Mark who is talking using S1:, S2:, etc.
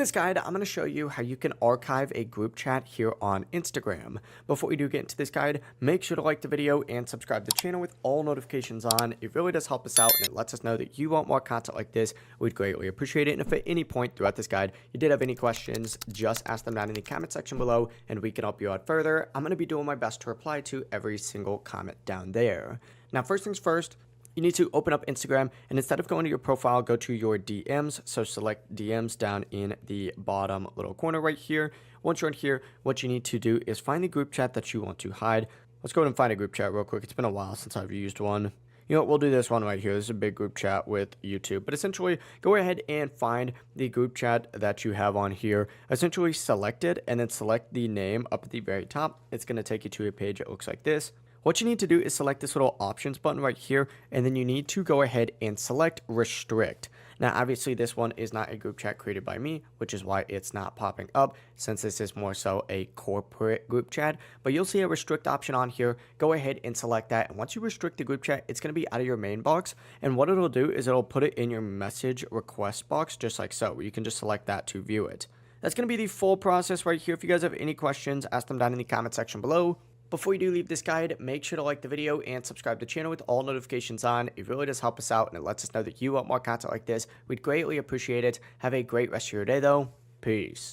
S1: this guide, I'm going to show you how you can archive a group chat here on Instagram. Before we do get into this guide, make sure to like the video and subscribe to the channel with all notifications on. It really does help us out and it lets us know that you want more content like this. We'd greatly appreciate it. And if at any point throughout this guide you did have any questions, just ask them down in the comment section below and we can help you out further. I'm going to be doing my best to reply to every single comment down there. Now, first things first, you need to open up Instagram, and instead of going to your profile, go to your DMs. So select DMs down in the bottom little corner right here. Once you're in here, what you need to do is find the group chat that you want to hide. Let's go ahead and find a group chat real quick. It's been a while since I've used one. You know what, we'll do this one right here. This is a big group chat with YouTube. But essentially, go ahead and find the group chat that you have on here. Essentially select it, and then select the name up at the very top. It's going to take you to a page that looks like this. What you need to do is select this little options button right here, and then you need to go ahead and select restrict. Now, obviously, this one is not a group chat created by me, which is why it's not popping up, since this is more so a corporate group chat. But you'll see a restrict option on here. Go ahead and select that. And once you restrict the group chat, it's going to be out of your main box. And what it'll do is it'll put it in your message request box, just like so. You can just select that to view it. That's going to be the full process right here. If you guys have any questions, ask them down in the comment section below. Before you do leave this guide, make sure to like the video and subscribe to the channel with all notifications on. It really does help us out and it lets us know that you want more content like this. We'd greatly appreciate it. Have a great rest of your day though. Peace.